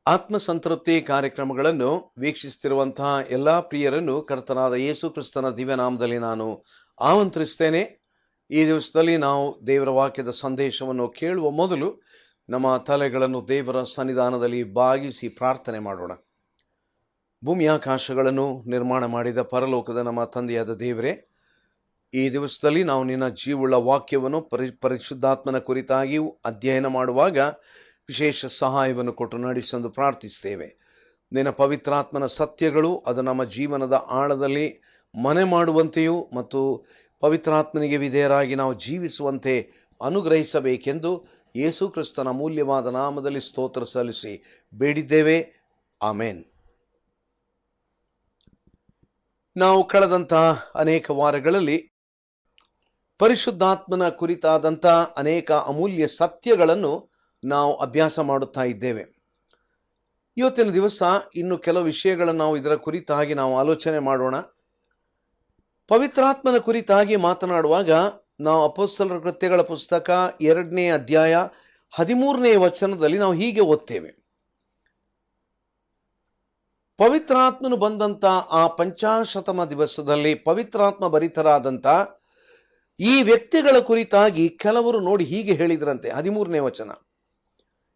ಆತ್ಮಸಂತೃಪ್ತಿ ಕಾರ್ಯಕ್ರಮಗಳನ್ನು ವೀಕ್ಷಿಸುತ್ತಿರುವಂತಹ ಎಲ್ಲ ಪ್ರಿಯರನ್ನು ಕರ್ತನಾದ ಯೇಸು ಕ್ರಿಸ್ತನ ದಿವ್ಯನಾಮದಲ್ಲಿ ನಾನು ಆಮಂತ್ರಿಸ್ತೇನೆ. ಈ ದಿವಸದಲ್ಲಿ ನಾವು ದೇವರ ವಾಕ್ಯದ ಸಂದೇಶವನ್ನು ಕೇಳುವ ಮೊದಲು ನಮ್ಮ ತಲೆಗಳನ್ನು ದೇವರ ಸನ್ನಿಧಾನದಲ್ಲಿ ಬಾಗಿಸಿ ಪ್ರಾರ್ಥನೆ ಮಾಡೋಣ. ಭೂಮಿಯಾಕಾಶಗಳನ್ನು ನಿರ್ಮಾಣ ಮಾಡಿದ ಪರಲೋಕದ ನಮ್ಮ ತಂದೆಯಾದ ದೇವರೇ, ಈ ದಿವಸದಲ್ಲಿ ನಾವು ನಿನ್ನ ಜೀವವುಳ್ಳ ವಾಕ್ಯವನ್ನು ಪರಿಶುದ್ಧಾತ್ಮನ ಕುರಿತಾಗಿಯೂ ಅಧ್ಯಯನ ಮಾಡುವಾಗ ವಿಶೇಷ ಸಹಾಯವನ್ನು ಕೊಟ್ಟು ನಡೆಸೆಂದು ಪ್ರಾರ್ಥಿಸ್ತೇವೆ. ನಿನ್ನ ಪವಿತ್ರಾತ್ಮನ ಸತ್ಯಗಳು ಅದು ನಮ್ಮ ಜೀವನದ ಆಳದಲ್ಲಿ ಮನೆ ಮಾಡುವಂತೆಯೂ ಮತ್ತು ಪವಿತ್ರಾತ್ಮನಿಗೆ ವಿಧೇಯರಾಗಿ ನಾವು ಜೀವಿಸುವಂತೆ ಅನುಗ್ರಹಿಸಬೇಕೆಂದು ಯೇಸು ಕ್ರಿಸ್ತನ ಅಮೂಲ್ಯವಾದ ನಾಮದಲ್ಲಿ ಸ್ತೋತ್ರ ಸಲ್ಲಿಸಿ ಬೇಡಿದ್ದೇವೆ. ಆಮೇನ್. ನಾವು ಕಳೆದಂತಹ ಅನೇಕ ವಾರಗಳಲ್ಲಿ ಪರಿಶುದ್ಧಾತ್ಮನ ಕುರಿತಾದಂಥ ಅನೇಕ ಅಮೂಲ್ಯ ಸತ್ಯಗಳನ್ನು ನಾವು ಅಭ್ಯಾಸ ಮಾಡುತ್ತಾ ಇದ್ದೇವೆ. ಇವತ್ತಿನ ದಿವಸ ಇನ್ನು ಕೆಲವು ವಿಷಯಗಳನ್ನು ನಾವು ಇದರ ಕುರಿತಾಗಿ ನಾವು ಆಲೋಚನೆ ಮಾಡೋಣ. ಪವಿತ್ರಾತ್ಮನ ಕುರಿತಾಗಿ ಮಾತನಾಡುವಾಗ ನಾವು ಅಪೊಸ್ತಲರ ಕೃತ್ಯಗಳ ಪುಸ್ತಕ 2ನೇ ಅಧ್ಯಾಯ 13ನೇ ವಚನದಲ್ಲಿ ನಾವು ಹೀಗೆ ಓದ್ತೇವೆ. ಪವಿತ್ರಾತ್ಮನು ಬಂದಂಥ ಆ ಪಂಚಾಶತಮ ದಿವಸದಲ್ಲಿ ಪವಿತ್ರಾತ್ಮ ಭರಿತರಾದಂಥ ಈ ವ್ಯಕ್ತಿಗಳ ಕುರಿತಾಗಿ ಕೆಲವರು ನೋಡಿ ಹೀಗೆ ಹೇಳಿದ್ರಂತೆ. 13ನೇ ವಚನ,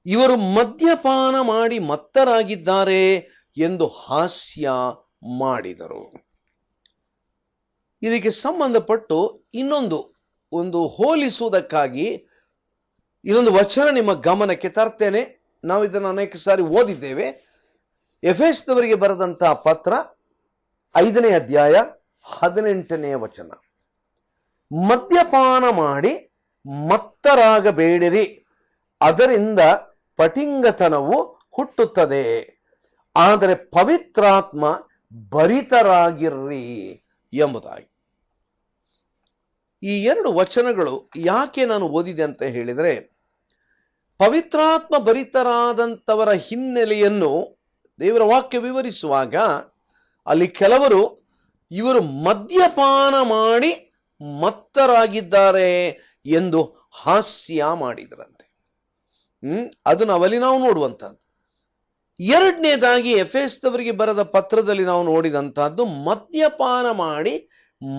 ಇವರು ಮದ್ಯಪಾನ ಮಾಡಿ ಮತ್ತರಾಗಿದ್ದಾರೆ ಎಂದು ಹಾಸ್ಯ ಮಾಡಿದರು. ಇದಕ್ಕೆ ಸಂಬಂಧಪಟ್ಟು ಒಂದು ಹೋಲಿಸುವುದಕ್ಕಾಗಿ ಇನ್ನೊಂದು ವಚನ ನಿಮ್ಮ ಗಮನಕ್ಕೆ ತರ್ತೇನೆ. ನಾವು ಇದನ್ನು ಅನೇಕ ಸಾರಿ ಓದಿದ್ದೇವೆ. ಎಫೆಸದವರಿಗೆ ಬರೆದಂಥ ಪತ್ರ 5ನೇ ಅಧ್ಯಾಯ 18ನೇ ವಚನ, ಮದ್ಯಪಾನ ಮಾಡಿ ಮತ್ತರಾಗಬೇಡಿರಿ, ಅದರಿಂದ ಪಟಿಂಗತನವು ಹುಟ್ಟುತ್ತದೆ, ಆದರೆ ಪವಿತ್ರಾತ್ಮ ಭರಿತರಾಗಿರ್ರಿ ಎಂಬುದಾಗಿ. ಈ 2 ವಚನಗಳು ಯಾಕೆ ನಾನು ಓದಿದೆ ಅಂತ ಹೇಳಿದರೆ, ಪವಿತ್ರಾತ್ಮ ಭರಿತರಾದಂಥವರ ಹಿನ್ನೆಲೆಯನ್ನು ದೇವರ ವಾಕ್ಯ ವಿವರಿಸುವಾಗ ಅಲ್ಲಿ ಕೆಲವರು ಇವರು ಮದ್ಯಪಾನ ಮಾಡಿ ಮತ್ತರಾಗಿದ್ದಾರೆ ಎಂದು ಹಾಸ್ಯ ಮಾಡಿದ್ರಂತೆ. ಅದು ನಾವಲ್ಲಿ ನಾವು ನೋಡುವಂಥದ್ದು. 2ನೇದಾಗಿ ಎಫೆಸದವರಿಗೆ ಬರೆದ ಪತ್ರದಲ್ಲಿ ನಾವು ನೋಡಿದಂಥದ್ದು, ಮದ್ಯಪಾನ ಮಾಡಿ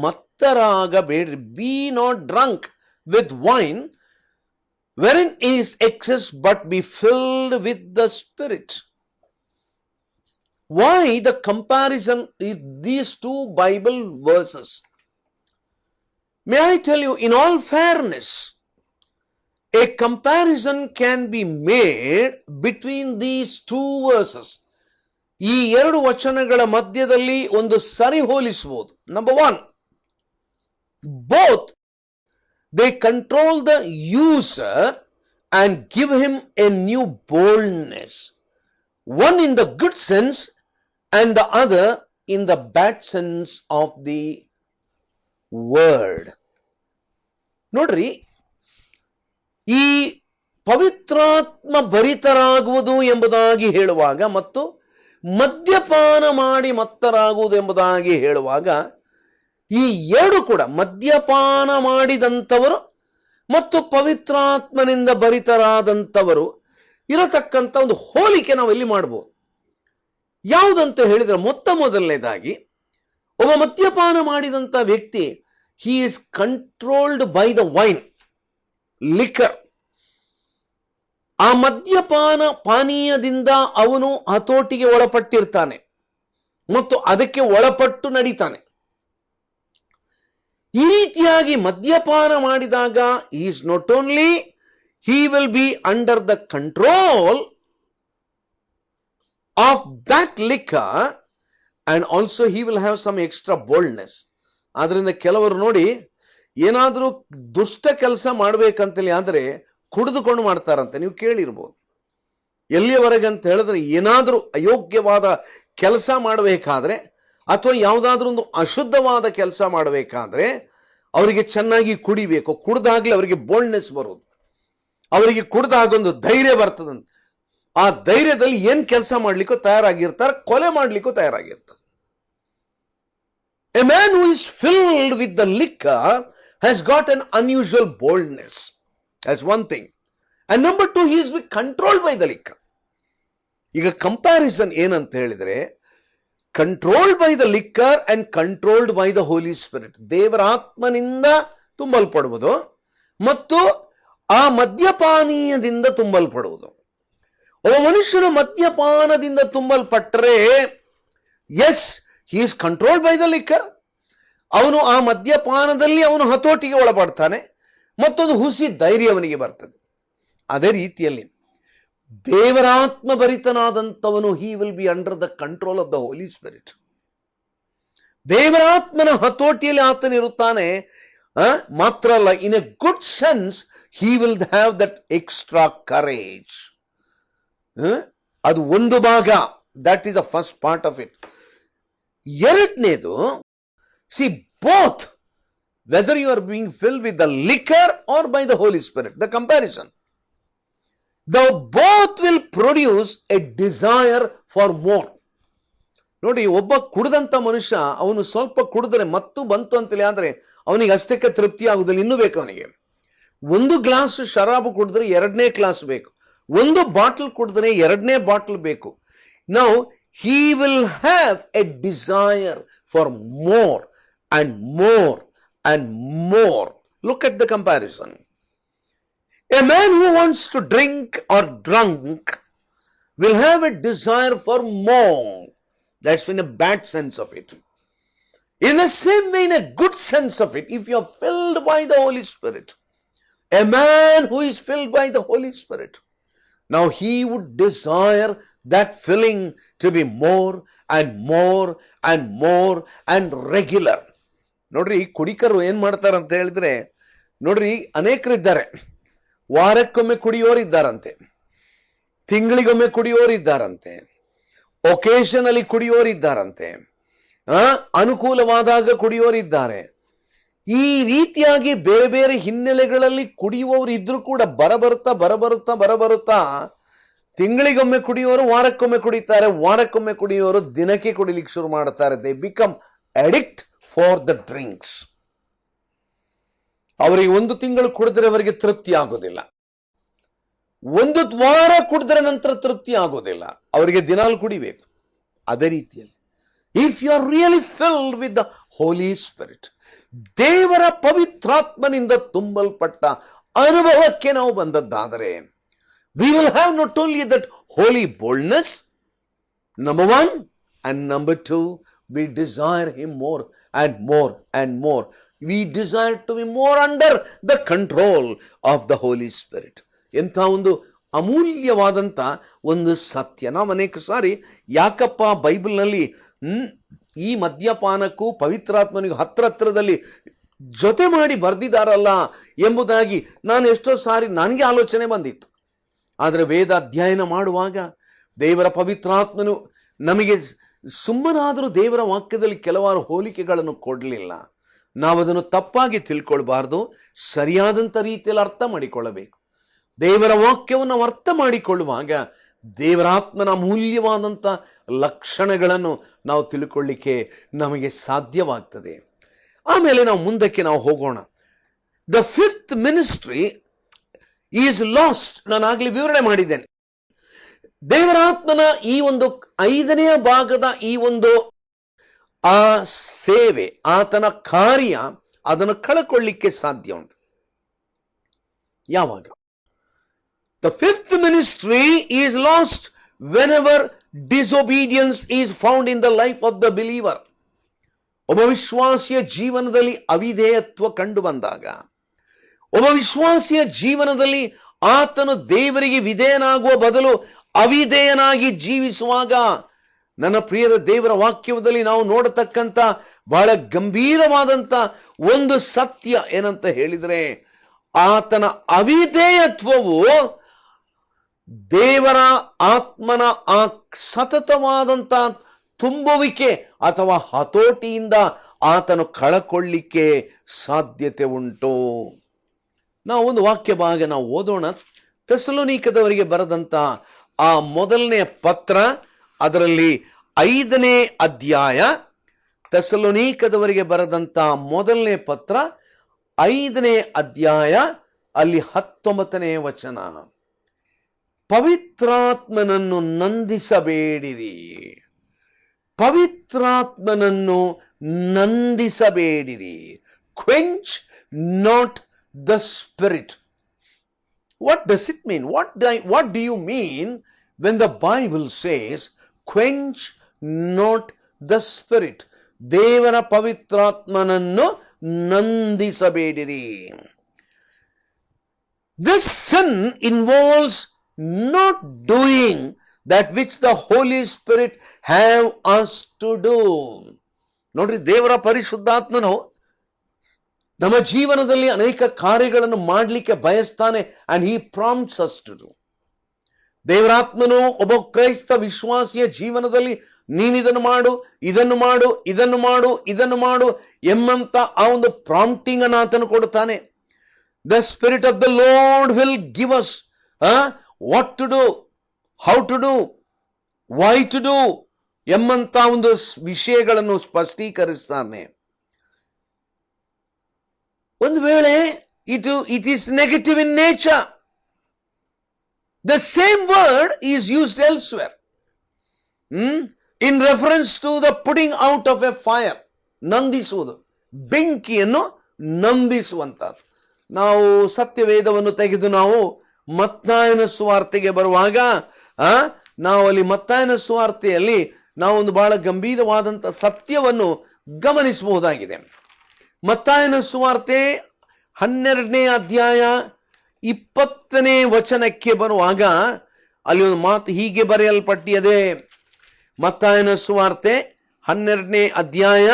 ಮತ್ತರಾಗಬೇಡ್ರಿ, be not drunk with wine wherein is excess but be filled with the Spirit. Why the comparison with these 2 Bible verses? May I tell you, in all fairness, a comparison can be made between these 2 verses. ಈ 2 ವಚನಗಳ ಮಧ್ಯದಲ್ಲಿ ಒಂದು ಸರಿ ಹೋಲಿಸಬಹುದು. Number 1, both they control the user and give him a new boldness. One in the good sense and the other in the bad sense of the word. ನೋಡ್ರಿ, ಈ ಪವಿತ್ರಾತ್ಮ ಭರಿತರಾಗುವುದು ಎಂಬುದಾಗಿ ಹೇಳುವಾಗ ಮತ್ತು ಮದ್ಯಪಾನ ಮಾಡಿ ಮತ್ತರಾಗುವುದು ಎಂಬುದಾಗಿ ಹೇಳುವಾಗ ಈ 2 ಕೂಡ, ಮದ್ಯಪಾನ ಮಾಡಿದಂಥವರು ಮತ್ತು ಪವಿತ್ರಾತ್ಮನಿಂದ ಭರಿತರಾದಂಥವರು ಇರತಕ್ಕಂಥ ಒಂದು ಹೋಲಿಕೆ ನಾವು ಎಲ್ಲಿ ಮಾಡ್ಬೋದು. ಯಾವುದಂತ ಹೇಳಿದರೆ, ಮೊದಲನೇದಾಗಿ ಒಬ್ಬ ಮದ್ಯಪಾನ ಮಾಡಿದಂಥ ವ್ಯಕ್ತಿ, he is controlled by the wine, liquor. ಆ ಮದ್ಯಪಾನ ಪಾನೀಯದಿಂದ ಅವನು ಹತೋಟಿಗೆ ಒಳಪಟ್ಟಿರ್ತಾನೆ ಮತ್ತು ಅದಕ್ಕೆ ಒಳಪಟ್ಟು ನಡೀತಾನೆ. ಈ ರೀತಿಯಾಗಿ ಮದ್ಯಪಾನ ಮಾಡಿದಾಗ he is not only he will be under the control of that liquor and also he will have some extra boldness. ಆದ್ರಿಂದ ಕೆಲವರು ನೋಡಿ, ಏನಾದರೂ ದುಷ್ಟ ಕೆಲಸ ಮಾಡಬೇಕಂತೇಳಿ ಆದರೆ ಕುಡಿದುಕೊಂಡು ಮಾಡ್ತಾರಂತೆ. ನೀವು ಕೇಳಿರ್ಬೋದು. ಎಲ್ಲಿಯವರೆಗೆ ಅಂತ ಹೇಳಿದ್ರೆ, ಏನಾದರೂ ಅಯೋಗ್ಯವಾದ ಕೆಲಸ ಮಾಡಬೇಕಾದ್ರೆ ಅಥವಾ ಯಾವುದಾದ್ರೂ ಒಂದು ಅಶುದ್ಧವಾದ ಕೆಲಸ ಮಾಡಬೇಕಾದ್ರೆ ಅವರಿಗೆ ಚೆನ್ನಾಗಿ ಕುಡಿಬೇಕು. ಕುಡ್ದಾಗ್ಲೇ ಅವರಿಗೆ ಬೋಲ್ಡ್ನೆಸ್ ಬರೋದು, ಅವರಿಗೆ ಕುಡ್ದಾಗೊಂದು ಧೈರ್ಯ ಬರ್ತದಂತೆ. ಆ ಧೈರ್ಯದಲ್ಲಿ ಏನು ಕೆಲಸ ಮಾಡ್ಲಿಕ್ಕೂ ತಯಾರಾಗಿರ್ತಾರೆ, ಕೊಲೆ ಮಾಡ್ಲಿಕ್ಕೂ ತಯಾರಾಗಿರ್ತಾರೆ. A man who is filled with the liquor has got an unusual boldness. That's one thing. And number 2, he is controlled by the liquor. ಈಗ ಕಂಪ್ಯಾರಿಸನ್ ಏನಂತ ಹೇಳಿದ್ರೆ, controlled by the liquor and controlled by the Holi spirit. ದೇವರ ಆತ್ಮನಿಂದ ತುಂಬಲ್ಪಡುವುದು ಮತ್ತು ಆ ಮದ್ಯಪಾನೀಯದಿಂದ ತುಂಬಲ್ಪಡುವುದು. ಒಬ್ಬ ಮನುಷ್ಯನು ಮದ್ಯಪಾನದಿಂದ ತುಂಬಲ್ಪಟ್ಟರೆ, yes, he is controlled by the liquor. ಅವನು ಆ ಮದ್ಯಪಾನದಲ್ಲಿ ಅವನು ಹತೋಟಿಗೆ ಒಳಪಡ್ತಾನೆ, ಮತ್ತೊಂದು ಹುಸಿ ಧೈರ್ಯ ಅವನಿಗೆ ಬರ್ತದೆ. ಅದೇ ರೀತಿಯಲ್ಲಿ ದೇವರಾತ್ಮ ಭರಿತನಾದಂಥವನು, he will be under the control of the Holi Spirit. ದೇವರಾತ್ಮನ ಹತೋಟಿಯಲ್ಲಿ ಆತನಿರುತ್ತಾನೆ. ಮಾತ್ರ ಅಲ್ಲ, in a good sense he will have that extra courage. ಅದು ಒಂದು ಭಾಗ, that is the first part of it. ಎರಡನೇದು, see both, whether you are being filled with the liquor or by the Holi Spirit, the comparison. The both will produce a desire for more. ನೋಡಿ, ಒಬ್ಬ ಕುಡಿದಂತ ಮನುಷ್ಯ ಅವನು ಸ್ವಲ್ಪ ಕುಡಿದ್ರೆ ಮತ್ತು ಬಂತು ಅಂತೇಳಿ ಆದ್ರೆ ಅವನಿಗೆ ಅಷ್ಟಕ್ಕೆ ತೃಪ್ತಿ ಆಗುದಿಲ್ಲ, ಇನ್ನೂ ಬೇಕು ಅವನಿಗೆ. ಒಂದು ಗ್ಲಾಸ್ ಶರಾಬು ಕುಡಿದ್ರೆ ಎರಡನೇ ಗ್ಲಾಸ್ ಬೇಕು, ಒಂದು ಬಾಟಲ್ ಕುಡಿದ್ರೆ ಎರಡನೇ ಬಾಟಲ್ ಬೇಕು. Now he will have a desire for more and more and more. Look at the comparison. A man who wants to drink or drunk will have a desire for more. That's in a bad sense of it. In the same way, in a good sense of it, if you are filled by the Holy Spirit, a man who is filled by the Holy Spirit, now he would desire that filling to be more and more and more and regular. ನೋಡ್ರಿ, ಕುಡಿಕರು ಏನ್ ಮಾಡ್ತಾರೆ ಅಂತ ಹೇಳಿದ್ರೆ, ನೋಡ್ರಿ, ಅನೇಕರಿದ್ದಾರೆ. ವಾರಕ್ಕೊಮ್ಮೆ ಕುಡಿಯೋರಿದ್ದಾರಂತೆ, ತಿಂಗಳಿಗೊಮ್ಮೆ ಕುಡಿಯೋರಿದ್ದಾರಂತೆ, ಒಕೇಶನಲ್ಲಿ ಕುಡಿಯೋರಿದ್ದಾರಂತೆ, ಅನುಕೂಲವಾದಾಗ ಕುಡಿಯೋರಿದ್ದಾರೆ. ಈ ರೀತಿಯಾಗಿ ಬೇರೆ ಬೇರೆ ಹಿನ್ನೆಲೆಗಳಲ್ಲಿ ಕುಡಿಯುವವರು ಇದ್ರೂ ಕೂಡ ಬರಬರುತ್ತಾ ತಿಂಗಳಿಗೊಮ್ಮೆ ಕುಡಿಯೋರು ವಾರಕ್ಕೊಮ್ಮೆ ಕುಡಿತಾರೆ, ವಾರಕ್ಕೊಮ್ಮೆ ಕುಡಿಯೋರು ದಿನಕ್ಕೆ ಕುಡಿಲಿಕ್ಕೆ ಶುರು ಮಾಡ್ತಾರೆ. They become addict for the drinks. ಅವರಿಗೆ ಒಂದು ತಿಂಗಳು ಕುಡಿದ್ರೆ ಅವರಿಗೆ ತೃಪ್ತಿ ಆಗೋದಿಲ್ಲ, ಒಂದು ವಾರ ಕುಡಿದ್ರೆ ನಂತರ ತೃಪ್ತಿ ಆಗೋದಿಲ್ಲ, ಅವರಿಗೆ ದಿನಾಲು ಕುಡಿಬೇಕು. ಅದೇ ರೀತಿಯಲ್ಲಿ if you are really filled with the Holi spirit, ದೇವರ ಪವಿತ್ರಾತ್ಮನಿಂದ ತುಂಬಲ್ಪಟ್ಟ ಅನುಭವಕ್ಕೆ ನಾವು ಬಂದದ್ದಾದರೆ, we will have not only that holy boldness, number one, and number two, we desire him more and more and more. We desire to be more under the control of the Holy Spirit. ಎಂಥ ಒಂದು ಅಮೂಲ್ಯವಾದಂಥ ಒಂದು ಸತ್ಯ. ನಾವು ಅನೇಕ ಸಾರಿ ಯಾಕಪ್ಪ ಬೈಬಲ್ನಲ್ಲಿ ಈ ಮದ್ಯಪಾನಕ್ಕೂ ಪವಿತ್ರಾತ್ಮನಿಗೂ ಹತ್ರದಲ್ಲಿ ಜೊತೆ ಮಾಡಿ ಬರೆದಿದ್ದಾರಲ್ಲ ಎಂಬುದಾಗಿ ನಾನು ಎಷ್ಟೋ ಸಾರಿ ನನಗೆ ಆಲೋಚನೆ ಬಂದಿತ್ತು. ಆದರೆ ವೇದ ಅಧ್ಯಯನ ಮಾಡುವಾಗ ದೇವರ ಪವಿತ್ರಾತ್ಮನು ನಮಗೆ ಸುಮ್ಮನಾದರೂ ದೇವರ ವಾಕ್ಯದಲ್ಲಿ ಕೆಲವಾರು ಹೋಲಿಕೆಗಳನ್ನು ಕೊಡಲಿಲ್ಲ. ನಾವದನ್ನು ತಪ್ಪಾಗಿ ತಿಳ್ಕೊಳ್ಬಾರ್ದು, ಸರಿಯಾದಂಥ ರೀತಿಯಲ್ಲಿ ಅರ್ಥ ಮಾಡಿಕೊಳ್ಳಬೇಕು. ದೇವರ ವಾಕ್ಯವನ್ನು ನಾವು ಅರ್ಥ ಮಾಡಿಕೊಳ್ಳುವಾಗ ದೇವರಾತ್ಮನ ಅಮೂಲ್ಯವಾದಂಥ ಲಕ್ಷಣಗಳನ್ನು ನಾವು ತಿಳ್ಕೊಳ್ಳಿಕ್ಕೆ ನಮಗೆ ಸಾಧ್ಯವಾಗ್ತದೆ. ಆಮೇಲೆ ನಾವು ಮುಂದಕ್ಕೆ ನಾವು ಹೋಗೋಣ. The fifth ministry is last. ನಾನು ಆಗಲಿ ವಿವರಣೆ ಮಾಡಿದ್ದೇನೆ. ದೇವರಾತ್ಮನ ಈ ಒಂದು 5ನೇ ಭಾಗದ ಈ ಒಂದು ಆ ಸೇವೆ, ಆತನ ಕಾರ್ಯ, ಅದನ್ನು ಕಳ್ಕೊಳ್ಳಿಕ್ಕೆ ಸಾಧ್ಯ ಉಂಟು. ಯಾವಾಗ? The fifth ministry is last whenever disobedience is found in the life of the believer. ಒಬ್ಬ ವಿಶ್ವಾಸಿಯ ಜೀವನದಲ್ಲಿ ಅವಿಧೇಯತ್ವ ಕಂಡು ಬಂದಾಗ, ಒಬ್ಬ ವಿಶ್ವಾಸಿಯ ಜೀವನದಲ್ಲಿ ಆತನು ದೇವರಿಗೆ ವಿಧೇಯನಾಗುವ ಬದಲು ಅವಿಧೇಯನಾಗಿ ಜೀವಿಸುವಾಗ, ನನ್ನ ಪ್ರಿಯರ, ದೇವರ ವಾಕ್ಯದಲ್ಲಿ ನಾವು ನೋಡತಕ್ಕಂಥ ಬಹಳ ಗಂಭೀರವಾದಂಥ ಒಂದು ಸತ್ಯ ಏನಂತ ಹೇಳಿದರೆ, ಆತನ ಅವಿಧೇಯತ್ವವು ದೇವರ ಆತ್ಮನ ಆ ಸತತವಾದಂಥ ತುಂಬುವಿಕೆ ಅಥವಾ ಹತೋಟಿಯಿಂದ ಆತನು ಕಳಕೊಳ್ಳಿಕ್ಕೆ ಸಾಧ್ಯತೆ ಉಂಟು. ನಾವು ಒಂದು ವಾಕ್ಯ ಭಾಗ ನಾವು ಓದೋಣ. ಥೆಸಲೋನಿಕದವರಿಗೆ ಬರೆದಂಥ ಆ ಮೊದಲನೇ ಪತ್ರ, ಅದರಲ್ಲಿ 5ನೇ ಅಧ್ಯಾಯ. ಥೆಸಲೋನಿಕದವರಿಗೆ ಬರೆದಂಥ ಮೊದಲನೇ ಪತ್ರ 5ನೇ ಅಧ್ಯಾಯ, ಅಲ್ಲಿ 19ನೇ ವಚನ. ಪವಿತ್ರಾತ್ಮನನ್ನು ನಂದಿಸಬೇಡಿರಿ. ಪವಿತ್ರಾತ್ಮನನ್ನು ನಂದಿಸಬೇಡಿರಿ. Quench not the Spirit. What does it mean? What do you mean when the Bible says, quench not the spirit? ದೇವರ ಪವಿತ್ರಾತ್ಮನನ್ನು ನಂದಿಸಬೇಡಿರಿ. This sin involves not doing that which the Holy Spirit have us to do. ನೋಡ್ರಿ, ದೇವರ ಪರಿಶುದ್ಧಾತ್ಮನು ನಮ್ಮ ಜೀವನದಲ್ಲಿ ಅನೇಕ ಕಾರ್ಯಗಳನ್ನು ಮಾಡಲಿಕ್ಕೆ ಬಯಸ್ತಾನೆ. And he prompts us to do. ದೇವರಾತ್ಮನು ಒಬ್ಬ ಕ್ರೈಸ್ತ ವಿಶ್ವಾಸಿಯ ಜೀವನದಲ್ಲಿ ನೀನಿದನ್ನು ಮಾಡು, ಇದನ್ನು ಮಾಡು, ಇದನ್ನು ಮಾಡು, ಇದನ್ನು ಮಾಡು ಎಂಬಂತ ಆ ಒಂದು ಪ್ರಾಂಪ್ಟಿಂಗ್ ಅನ್ನು ಆತನು ಕೊಡುತ್ತಾನೆ. The spirit of the lord will give us what to do, how to do, why to do ಎಂಬಂತ ಒಂದು ವಿಷಯಗಳನ್ನು ಸ್ಪಷ್ಟೀಕರಿಸ್ತಾನೆ. ಒಂದು ವೇಳೆ it is negative in nature, the same word is used elsewhere in reference to the putting out of a fire. ನಂದಿಸುವುದು, ಬೆಂಕಿಯನ್ನು ನಂದಿಸುವಂತದ್ದು. ನಾವು ಸತ್ಯವೇದವನ್ನು ತೆಗೆದು ನಾವು ಮತ್ತಾಯನ ಸುವಾರ್ತೆಗೆ ಬರುವಾಗ ನಾವು ಅಲ್ಲಿ ಮತ್ತಾಯನ ಸುವಾರ್ತೆಯಲ್ಲಿ ನಾವು ಒಂದು ಬಹಳ ಗಂಭೀರವಾದಂಥ ಸತ್ಯವನ್ನು ಗಮನಿಸಬಹುದಾಗಿದೆ. ಮತ್ತಾಯನ ಸುವಾರ್ತೆ 12ನೇ ಅಧ್ಯಾಯ 20ನೇ ವಚನಕ್ಕೆ ಬರುವಾಗ ಅಲ್ಲಿ ಒಂದು ಮಾತು ಹೀಗೆ ಬರೆಯಲ್ಪಟ್ಟಿದೆ. ಮತ್ತಾಯನ ಸುವಾರ್ತೆ 12ನೇ ಅಧ್ಯಾಯ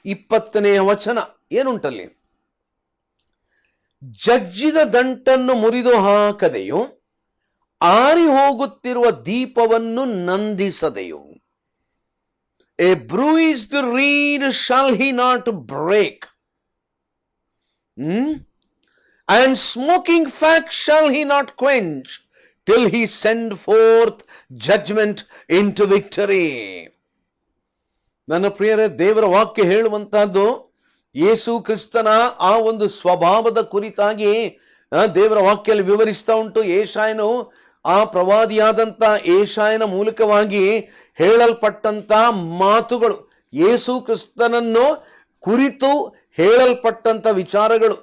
20ನೇ ವಚನ ಏನುಂಟಲ್ಲಿ? ಜಜ್ಜಿದ ದಂಟನ್ನು ಮುರಿದು ಹಾಕದೆಯು, ಆರಿ ಹೋಗುತ್ತಿರುವ ದೀಪವನ್ನು ನಂದಿಸದೆಯು. A bruised reed shall he not break, and smoking fat shall he not quench, till he send forth judgment into victory. ನನ್ನ ಪ್ರಿಯರೇ, ದೇವರ ವಾಕ್ಯ ಹೇಳುವಂತಹದ್ದು ಯೇಸು ಕ್ರಿಸ್ತನ ಆ ಒಂದು ಸ್ವಭಾವದ ಕುರಿತಾಗಿ ದೇವರ ವಾಕ್ಯದಲ್ಲಿ ವಿವರಿಸ್ತಾ ಉಂಟು. ಏಷಾಯನು, ಆ ಪ್ರವಾದಿಯಾದಂಥ ಏಷಾಯನ ಮೂಲಕವಾಗಿ ಹೇಳಲ್ಪಟ್ಟಂತ ಮಾತುಗಳು, ಯೇಸು ಕ್ರಿಸ್ತನನ್ನು ಕುರಿತು ಹೇಳಲ್ಪಟ್ಟಂತ ವಿಚಾರಗಳು.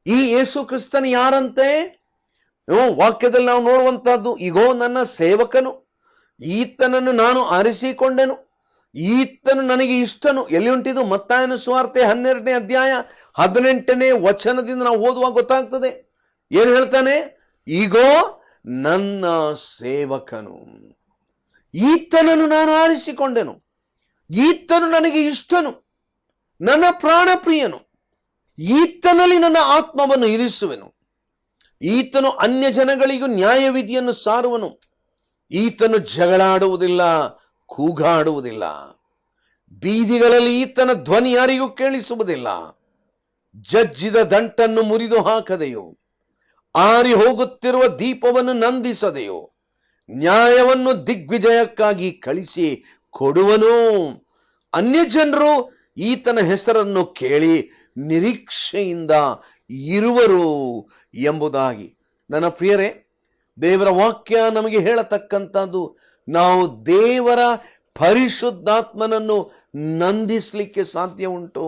ಈ ಯೇಸು ಕ್ರಿಸ್ತನ ಯಾರಂತೆ? ವಾಕ್ಯದಲ್ಲಿ ನಾವು ನೋಡುವಂತಹದ್ದು, ಇಗೋ ನನ್ನ ಸೇವಕನು, ಈತನನ್ನು ನಾನು ಆರಿಸಿಕೊಂಡೆನು, ಈತನು ನನಗೆ ಇಷ್ಟನು. ಎಲ್ಲಿ ಉಂಟಿದು? ಮತ್ತಾಯನ ಸುವಾರ್ತೆ 12ನೇ ಅಧ್ಯಾಯ 18ನೇ ವಚನದಿಂದ ನಾವು ಓದುವಾಗ ಗೊತ್ತಾಗ್ತದೆ. ಏನು ಹೇಳ್ತಾನೆ? ಈಗೋ ನನ್ನ ಸೇವಕನು, ಈತನನ್ನು ನಾನು ಆರಿಸಿಕೊಂಡೆನು, ಈತನು ನನಗೆ ಇಷ್ಟನು, ನನ್ನ ಪ್ರಾಣ ಪ್ರಿಯನು, ಈತನಲ್ಲಿ ನನ್ನ ಆತ್ಮವನ್ನು ಇರಿಸುವೆನು. ಈತನು ಅನ್ಯ ಜನಗಳಿಗೂ ನ್ಯಾಯವಿಧಿಯನ್ನು ಸಾರುವನು. ಈತನು ಜಗಳಾಡುವುದಿಲ್ಲ, ಕೂಗಾಡುವುದಿಲ್ಲ. ಬೀದಿಗಳಲ್ಲಿ ಈತನ ಧ್ವನಿ ಯಾರಿಗೂ ಕೇಳಿಸುವುದಿಲ್ಲ. ಜಜ್ಜಿದ ದಂಟನ್ನು ಮುರಿದು ಹಾಕದೆಯೋ, ಆರಿ ಹೋಗುತ್ತಿರುವ ದೀಪವನ್ನು ನಂದಿಸದೆಯೋ, ನ್ಯಾಯವನ್ನು ದಿಗ್ವಿಜಯಕ್ಕಾಗಿ ಕಳಿಸಿ ಕೊಡುವನು. ಅನ್ಯ ಜನರು ಈತನ ಹೆಸರನ್ನು ಕೇಳಿ ನಿರೀಕ್ಷೆಯಿಂದ ಇರುವರು ಎಂಬುದಾಗಿ. ನನ್ನ ಪ್ರಿಯರೇ, ದೇವರ ವಾಕ್ಯ ನಮಗೆ ಹೇಳತಕ್ಕಂಥದ್ದು, ನಾವು ದೇವರ ಪರಿಶುದ್ಧಾತ್ಮನನ್ನು ನಂದಿಸಲಿಕ್ಕೆ ಸಾಧ್ಯ ಉಂಟು.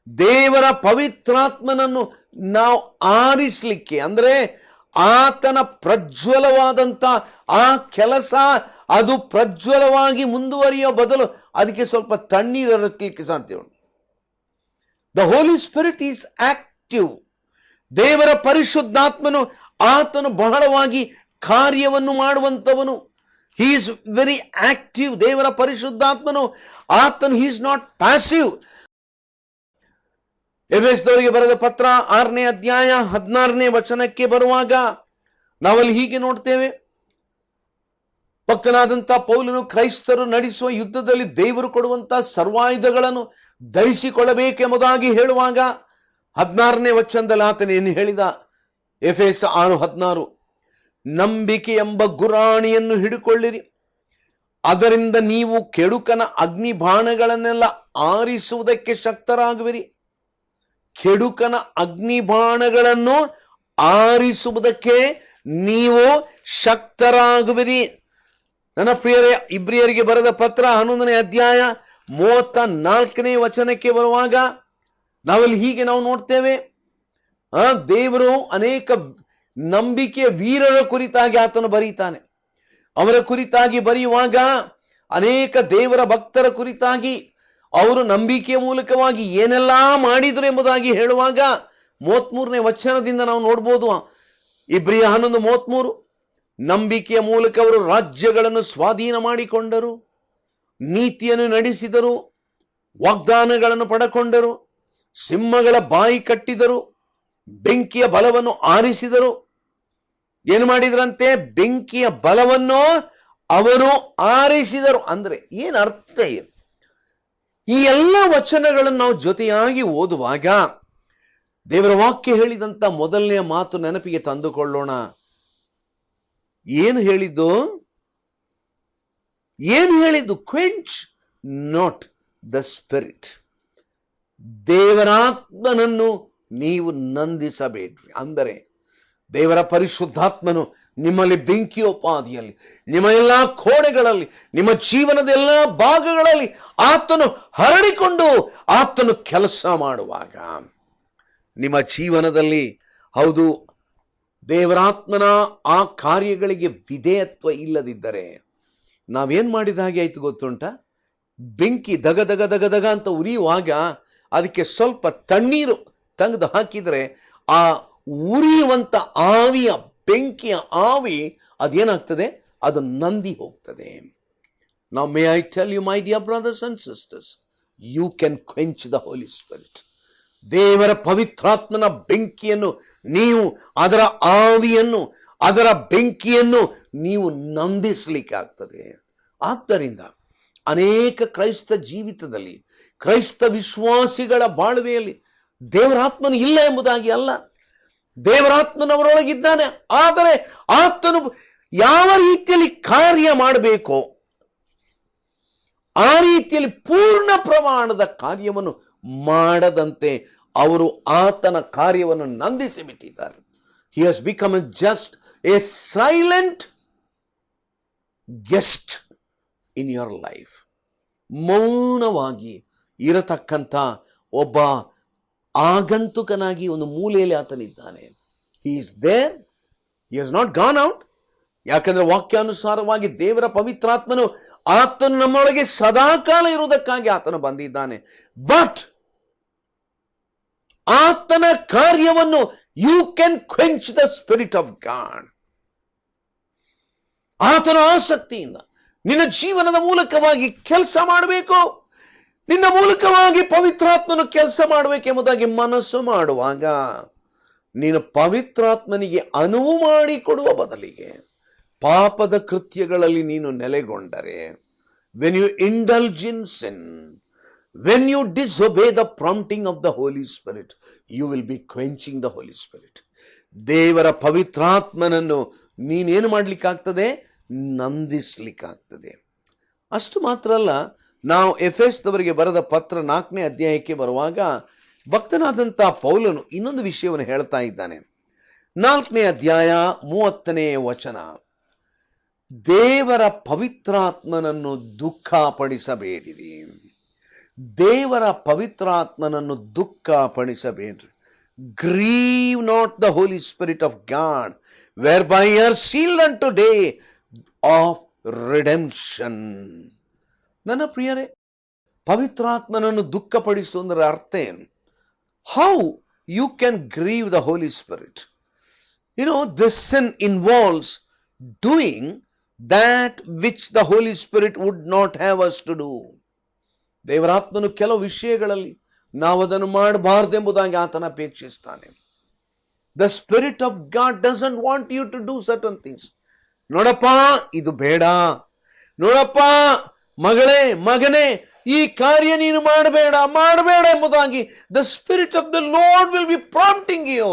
ದೇವರ ಪವಿತ್ರಾತ್ಮನನ್ನು ನಾವು ಆರಿಸಲಿಕ್ಕೆ, ಅಂದರೆ ಆತನ ಪ್ರಜ್ವಲವಾದಂಥ ಆ ಕೆಲಸ ಅದು ಪ್ರಜ್ವಲವಾಗಿ ಮುಂದುವರಿಯೋ ಬದಲು ಅದಕ್ಕೆ ಸ್ವಲ್ಪ ತಣ್ಣೀರು ಹರಿಸಲಿಕ್ಕೆ ಸಾಧ್ಯ ಉಂಟು. The Holi spirit is active. ದೇವರ ಪರಿಶುದ್ಧಾತ್ಮನು ಆತನು ಬಹಳವಾಗಿ ಕಾರ್ಯವನ್ನು ಮಾಡುವಂಥವನು. He is very active. ದೇವರ ಪರಿಶುದ್ಧಾತ್ಮನು ಆತನು ಹಿ ಈಸ್ ನಾಟ್ ಪ್ಯಾಸಿವ್. ಎಫೆಸದವರಿಗೆ ಬರೆದ ಪತ್ರ 6ನೇ ಅಧ್ಯಾಯ 16ನೇ ವಚನಕ್ಕೆ ಬರುವಾಗ ನಾವಲ್ಲಿ ಹೀಗೆ ನೋಡ್ತೇವೆ. ಭಕ್ತನಾದಂಥ ಪೌಲನು ಕ್ರೈಸ್ತರು ನಡೆಸುವ ಯುದ್ಧದಲ್ಲಿ ದೇವರು ಕೊಡುವಂತಹ ಸರ್ವಾಯುಧಗಳನ್ನು ಧರಿಸಿಕೊಳ್ಳಬೇಕೆಂಬುದಾಗಿ ಹೇಳುವಾಗ 16ನೇ ವಚನದಲ್ಲಿ ಆತನೇನು ಹೇಳಿದ? ಎಫೆಸ 6:16, ನಂಬಿಕೆ ಎಂಬ ಗುರಾಣಿಯನ್ನು ಹಿಡಿಕೊಳ್ಳಿರಿ, ಅದರಿಂದ ನೀವು ಕೆಡುಕನ ಅಗ್ನಿ ಬಾಣಗಳನ್ನೆಲ್ಲ ಆರಿಸುವುದಕ್ಕೆ ಶಕ್ತರಾಗುವಿರಿ. ಕೆಡುಕನ ಅಗ್ನಿ ಬಾಣಗಳನ್ನು ಆರಿಸುವುದಕ್ಕೆ ನೀವು ಶಕ್ತರಾಗುವಿರಿ. ನನ್ನ ಪ್ರಿಯರೇ, ಇಬ್ರಿಯರಿಗೆ ಬರೆದ ಪತ್ರ 11ನೇ ಅಧ್ಯಾಯ 34ನೇ ವಚನಕ್ಕೆ ಬರುವಾಗ ನಾವಲ್ಲಿ ಹೀಗೆ ನಾವು ನೋಡ್ತೇವೆ, ದೇವರು ಅನೇಕ ನಂಬಿಕೆಯ ವೀರರ ಕುರಿತಾಗಿ ಆತನು ಬರೀತಾನೆ. ಅವರ ಕುರಿತಾಗಿ ಬರೆಯುವಾಗ ಅನೇಕ ದೇವರ ಭಕ್ತರ ಕುರಿತಾಗಿ ಅವರು ನಂಬಿಕೆಯ ಮೂಲಕವಾಗಿ ಏನೆಲ್ಲ ಮಾಡಿದರು ಎಂಬುದಾಗಿ ಹೇಳುವಾಗ 33ನೇ ವಚನದಿಂದ ನಾವು ನೋಡ್ಬೋದು. ಇಬ್ರಿಯ 11:33, ನಂಬಿಕೆಯ ಮೂಲಕ ಅವರು ರಾಜ್ಯಗಳನ್ನು ಸ್ವಾಧೀನ ಮಾಡಿಕೊಂಡರು, ನೀತಿಯನ್ನು ನಡೆಸಿದರು, ವಾಗ್ದಾನಗಳನ್ನು ಪಡೆಕೊಂಡರು, ಸಿಂಹಗಳ ಬಾಯಿ ಕಟ್ಟಿದರು, ಬೆಂಕಿಯ ಬಲವನ್ನು ಆರಿಸಿದರು. ಏನು ಮಾಡಿದ್ರಂತೆ? ಬೆಂಕಿಯ ಬಲವನ್ನು ಅವರು ಆರಿಸಿದರು. ಅಂದ್ರೆ ಏನು ಅರ್ಥ? ಈ ಎಲ್ಲ ವಚನಗಳನ್ನು ನಾವು ಜೊತೆಯಾಗಿ ಓದುವಾಗ ದೇವರ ವಾಕ್ಯ ಹೇಳಿದಂತ ಮೊದಲನೆಯ ಮಾತು ನೆನಪಿಗೆ ತಂದುಕೊಳ್ಳೋಣ. ಏನು ಹೇಳಿದ್ದು? Quench not the spirit. ದೇವರಾತ್ಮನನ್ನು ನೀವು ನಂದಿಸಬೇಡ್ರಿ. ಅಂದರೆ ದೇವರ ಪರಿಶುದ್ಧಾತ್ಮನು ನಿಮ್ಮಲ್ಲಿ ಬೆಂಕಿಯೋಪಾದಿಯಲ್ಲಿ, ನಿಮ್ಮ ಎಲ್ಲ ಕೋಣೆಗಳಲ್ಲಿ, ನಿಮ್ಮ ಜೀವನದ ಎಲ್ಲ ಭಾಗಗಳಲ್ಲಿ ಆತನು ಹರಡಿಕೊಂಡು ಆತನು ಕೆಲಸ ಮಾಡುವಾಗ ನಿಮ್ಮ ಜೀವನದಲ್ಲಿ, ಹೌದು, ದೇವರಾತ್ಮನ ಆ ಕಾರ್ಯಗಳಿಗೆ ವಿಧೇಯತ್ವ ಇಲ್ಲದಿದ್ದರೆ ನಾವೇನ್ ಮಾಡಿದ ಹಾಗೆ ಆಯ್ತು ಗೊತ್ತುಂಟ? ಬೆಂಕಿ ದಗ ದಗ ದಗ ದಗ ಅಂತ ಉರಿಯುವಾಗ ಅದಕ್ಕೆ ಸ್ವಲ್ಪ ತಣ್ಣೀರು ತೆಗೆದು ಹಾಕಿದರೆ ಆ ಉರಿಯುವಂತ ಆವಿಯ, ಬೆಂಕಿಯ ಆವಿ ಅದೇನಾಗ್ತದೆ? ಅದು ನಂದಿ ಹೋಗ್ತದೆ. Now may I tell you, my dear brothers and sisters, you can quench the Holy Spirit. ದೇವರ ಪವಿತ್ರಾತ್ಮನ ಬೆಂಕಿಯನ್ನು ನೀವು, ಅದರ ಆವಿಯನ್ನು, ಅದರ ಬೆಂಕಿಯನ್ನು ನೀವು ನಂದಿಸಲಿಕ್ಕೆ ಆಗ್ತದೆ. ಆದ್ದರಿಂದ ಅನೇಕ ಕ್ರೈಸ್ತ ಜೀವಿತದಲ್ಲಿ, ಕ್ರೈಸ್ತ ವಿಶ್ವಾಸಿಗಳ ಬಾಳ್ವೆಯಲ್ಲಿ ದೇವರಾತ್ಮನು ಇಲ್ಲ ಎಂಬುದಾಗಿ ಅಲ್ಲ, ದೇವರಾತ್ಮನವರೊಳಗಿದ್ದಾನೆ. ಆದರೆ ಆತನು ಯಾವ ರೀತಿಯಲ್ಲಿ ಕಾರ್ಯ ಮಾಡಬೇಕೋ ಆ ರೀತಿಯಲ್ಲಿ ಪೂರ್ಣ ಪ್ರಮಾಣದ ಕಾರ್ಯವನ್ನು ಮಾಡದಂತೆ ಅವರು ಆತನ ಕಾರ್ಯವನ್ನು ನಂದಿಸಿ ಬಿಟ್ಟಿದ್ದಾರೆ. He has become just a silent guest in your life. ಮೌನವಾಗಿ ಇರತಕ್ಕಂಥ ಒಬ್ಬ ಆಗಂತುಕನಾಗಿ ಒಂದು ಮೂಲೆಯಲ್ಲಿ ಆತನಿದ್ದಾನೆ. He is there. He has not gone out. ಯಾಕಂದ್ರೆ ವಾಕ್ಯಾನುಸಾರವಾಗಿ ದೇವರ ಪವಿತ್ರಾತ್ಮನು ಆತನು ನಮ್ಮೊಳಗೆ ಸದಾಕಾಲ ಇರುವುದಕ್ಕಾಗಿ ಆತನು ಬಂದಿದ್ದಾನೆ. ಬಟ್ ಆತನ ಕಾರ್ಯವನ್ನು you can quench the spirit of God. ಆತನ ಆಸಕ್ತಿಯಿಂದ ನಿನ್ನ ಜೀವನದ ಮೂಲಕವಾಗಿ ಕೆಲಸ ಮಾಡಬೇಕು, ನಿನ್ನ ಮೂಲಕವಾಗಿ ಪವಿತ್ರಾತ್ಮನು ಕೆಲಸ ಮಾಡಬೇಕೆಂಬುದಾಗಿ ಮನಸ್ಸು ಮಾಡುವಾಗ ನೀನು ಪವಿತ್ರಾತ್ಮನಿಗೆ ಅನುವು ಮಾಡಿಕೊಡುವ ಬದಲಿಗೆ ಪಾಪದ ಕೃತ್ಯಗಳಲ್ಲಿ ನೀನು ನೆಲೆಗೊಂಡರೆ, when you indulge in sin, when you disobey the prompting of the Holy Spirit, you will be quenching the Holy Spirit. ದೇವರ ಪವಿತ್ರಾತ್ಮನನ್ನು ನೀನೇನು ಮಾಡ್ಲಿಕ್ಕಾಗ್ತದೆ? ನಂದಿಸ್ಲಿಕ್ಕಾಗ್ತದೆ. ಅಷ್ಟು ಮಾತ್ರ ಅಲ್ಲ, ನಾವು ಎಫೆಸದವರಿಗೆ ಬರೆದ ಪತ್ರ 4ನೇ ಅಧ್ಯಾಯಕ್ಕೆ ಬರುವಾಗ ಭಕ್ತನಾದಂಥ ಪೌಲನು ಇನ್ನೊಂದು ವಿಷಯವನ್ನು ಹೇಳ್ತಾ ಇದ್ದಾನೆ. 4ನೇ ಅಧ್ಯಾಯ 30ನೇ ವಚನ, ದೇವರ ಪವಿತ್ರಾತ್ಮನನ್ನು ದುಃಖಪಡಿಸಬೇಡಿರಿ. ದೇವರ ಪವಿತ್ರಾತ್ಮನನ್ನು ದುಃಖಪಡಿಸಬೇಡ್ರಿ. Grieve not the Holi spirit of God whereby you are sealed unto day of redemption. ನನ್ನ ಪ್ರಿಯರೇ, ಪವಿತ್ರಾತ್ಮನನ್ನು ದುಃಖಪಡಿಸುವುದರ ಅರ್ಥ ಏನು? How you can grieve the Holy Spirit? You know, this sin involves doing that which the Holy Spirit would not have us to do. ದೇವರಾತ್ಮನು ಕೆಲವು ವಿಷಯಗಳಲ್ಲಿ ನಾವು ಅದನ್ನು ಮಾಡಬಾರದೆಂಬುದಾಗಿ ಆತನ ಅಪೇಕ್ಷಿಸ್ತಾನೆ. The Spirit of God doesn't want you to do certain things. ನೋಡಪ್ಪ, ಇದು ಬೇಡ. ನೋಡಪ್ಪ ಮಗಳೇ, ಮಗನೇ, ಈ ಕಾರ್ಯ ನೀನು ಮಾಡಬೇಡ ಎಂಬುದಾಗಿ the Spirit of the Lord will be prompting you.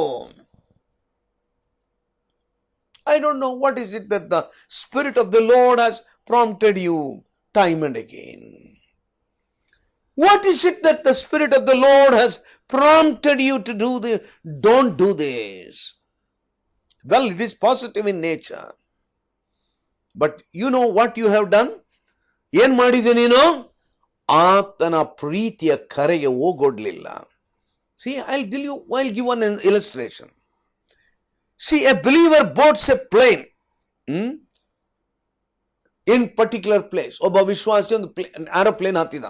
I don't know what is it that the Spirit of the Lord has prompted you time and again. What is it that the Spirit of the Lord has prompted you to do this? Don't do this. Well, it is positive in nature. But you know what you have done? ಏನ್ ಮಾಡಿದೆ ನೀನು? ಆತನ ಪ್ರೀತಿಯ ಕರೆಗೆ ಹೋಗೊಡ್ಲಿಲ್ಲ. See, I'll give one illustration. See, a believer boards a plane in particular place. ಒಬ್ಬ ವಿಶ್ವಾಸಿ ಒಂದು aeroplane ಹತ್ತಿದ.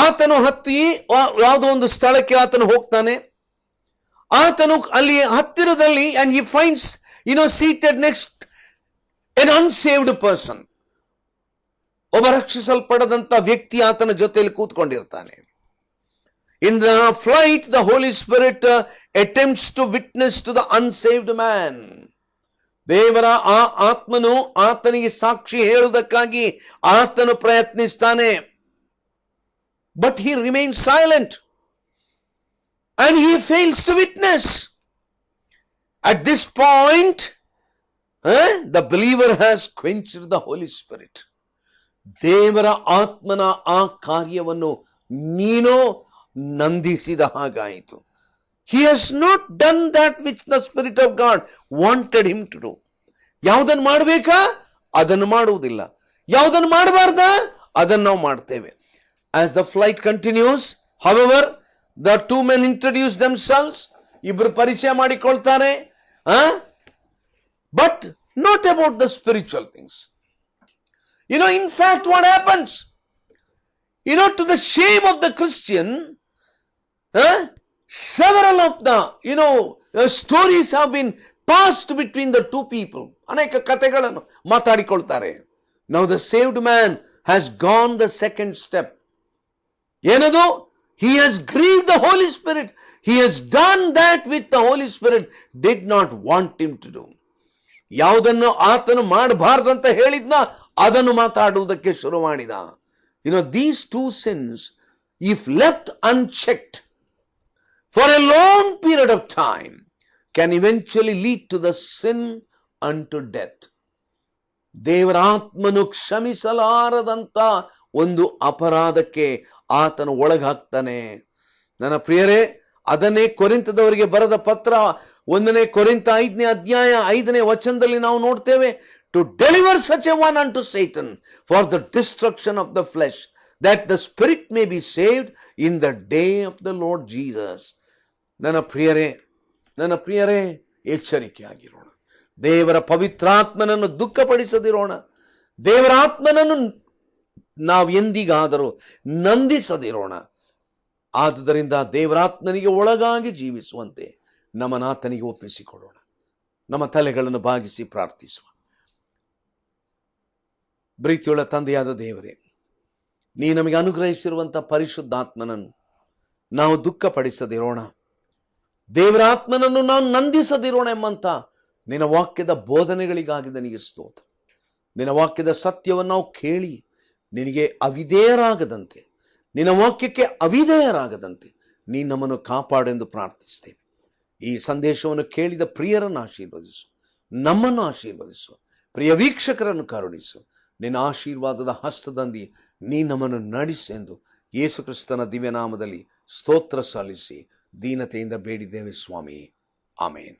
ಆತನು ಹತ್ತಿ ಯಾವುದೋ ಒಂದು ಸ್ಥಳಕ್ಕೆ ಆತನು ಹೋಗ್ತಾನೆ. ಆತನು ಅಲ್ಲಿ ಹತ್ತಿರದಲ್ಲಿ and he finds, seated next an unsaved person. ಒಬ್ಬ ರಕ್ಷಿಸಲ್ಪಡದಂತ ವ್ಯಕ್ತಿ ಆತನ ಜೊತೆಯಲ್ಲಿ ಕೂತ್ಕೊಂಡಿರ್ತಾನೆ. In the flight, the Holy Spirit attempts to witness to the unsaved man. ದೇವರ ಆ ಆತ್ಮನು ಆತನಿಗೆ ಸಾಕ್ಷಿ ಹೇಳುವುದಕ್ಕಾಗಿ ಆತನು ಪ್ರಯತ್ನಿಸ್ತಾನೆ. But he remains silent and he fails to witness. At this point, the believer has quenched the Holy Spirit. ದೇವರ ಆತ್ಮನ ಆ ಕಾರ್ಯವನ್ನು ನೀನು ನಂದಿಸಿದ ಹಾಗಾಯಿತು. He has not done that which the Spirit of God wanted him to do. ಯಾವುದನ್ನು ಮಾಡಬೇಕಾ ಅದನ್ನು ಮಾಡುವುದಿಲ್ಲ, ಯಾವುದನ್ನು ಮಾಡಬಾರ್ದ ಅದನ್ನು ನಾವು ಮಾಡ್ತೇವೆ. As the flight continues, however, the two men introduce themselves. ಇಬ್ಬರು ಪರಿಚಯ ಮಾಡಿಕೊಳ್ತಾರೆ, but not about the spiritual things. In fact, what happens? To the shame of the Christian, several of the stories have been passed between the two people. ಅನೇಕ ಕಥೆಗಳನ್ನು ಮಾತಾಡಿಕೊಳ್ತಾರೆ. Now the saved man has gone the second step. ಏನದು? He has grieved the Holy Spirit. He has done that which the Holy Spirit did not want him to do. ಯಾವುದನ್ನು ಆತನು ಮಾಡಬಾರ್ದಂತ ಹೇಳಿದ್ನ ಅದನ್ನು ಮಾತಾಡುವುದಕ್ಕೆ ಶುರು ಮಾಡಿದ. These two sins, if left unchecked for a long period of time, can eventually lead to the sin unto death. ದೇವರ ಆತ್ಮನು ಕ್ಷಮಿಸಲಾರದಂತ ಒಂದು ಅಪರಾಧಕ್ಕೆ ಆತನು ಒಳಗಾಗ್ತಾನೆ. ನನ್ನ ಪ್ರಿಯರೇ, ಅದನ್ನೇ ಕೊರಿಂಥದವರಿಗೆ ಬರೆದ ಪತ್ರ 1 ಕೊರಿಂಥ 5ನೇ ಅಧ್ಯಾಯ 5ನೇ ವಚನದಲ್ಲಿ ನಾವು ನೋಡ್ತೇವೆ. To deliver such a one unto Satan for the destruction of the flesh, that the spirit may be saved in the day of the Lord Jesus. ನನ್ನ ಪ್ರಿಯರೇ ಎಚ್ಚರಿಕೆಯಾಗಿರೋಣ. ದೇವರ ಪವಿತ್ರಾತ್ಮನನ್ನು ದುಃಖಪಡಿಸದಿರೋಣ. ದೇವರ ಆತ್ಮನನ್ನು ನಾವು ಎಂದಿಗಾದರೂ ನಂದಿಸದಿರೋಣ. ಆದುದರಿಂದ ದೇವರಾತ್ಮನಿಗೆ ಒಳಗಾಗಿ ಜೀವಿಸುವಂತೆ ನಮ್ಮನಾತನಿಗೆ ಒಪ್ಪಿಸಿಕೊಡೋಣ. ನಮ್ಮ ತಲೆಗಳನ್ನು ಬಾಗಿಸಿ ಪ್ರಾರ್ಥಿಸುವ. ಪ್ರೀತಿಯುಳ್ಳ ತಂದೆಯಾದ ದೇವರೇ, ನೀ ನಮಗೆ ಅನುಗ್ರಹಿಸಿರುವಂಥ ಪರಿಶುದ್ಧಾತ್ಮನನ್ನು ನಾವು ದುಃಖಪಡಿಸದಿರೋಣ, ದೇವರ ಆತ್ಮನನ್ನು ನಾವು ನಂದಿಸದಿರೋಣ ಎಂಬಂತ ನಿನ್ನ ವಾಕ್ಯದ ಬೋಧನೆಗಳಿಗಾಗಿ ನಿನಗೆ ಸ್ತೋತ್ರ. ನಿನ್ನ ವಾಕ್ಯದ ಸತ್ಯವನ್ನು ನಾವು ಕೇಳಿ ನಿನಗೆ ಅವಿಧೇಯರಾಗದಂತೆ, ನಿನ್ನ ವಾಕ್ಯಕ್ಕೆ ಅವಿಧೇಯರಾಗದಂತೆ ನೀ ನಮ್ಮನ್ನು ಕಾಪಾಡೆಂದು ಪ್ರಾರ್ಥಿಸ್ತೇವೆ. ಈ ಸಂದೇಶವನ್ನು ಕೇಳಿದ ಪ್ರಿಯರನ್ನು ಆಶೀರ್ವದಿಸು, ನಮ್ಮನ್ನು ಆಶೀರ್ವದಿಸು, ಪ್ರಿಯ ವೀಕ್ಷಕರನ್ನು ಕರುಣಿಸು. ನಿನ್ನ ಆಶೀರ್ವಾದದ ಹಸ್ತದಂದಿ ನೀ ನಮ್ಮನ್ನು ನಡೆಸೆಂದು ಯೇಸು ಕ್ರಿಸ್ತನ ದಿವ್ಯನಾಮದಲ್ಲಿ ಸ್ತೋತ್ರ ಸಲ್ಲಿಸಿ ದೀನತೆಯಿಂದ ಬೇಡಿದ್ದೇವೆ ಸ್ವಾಮಿ. ಆಮೇನ್.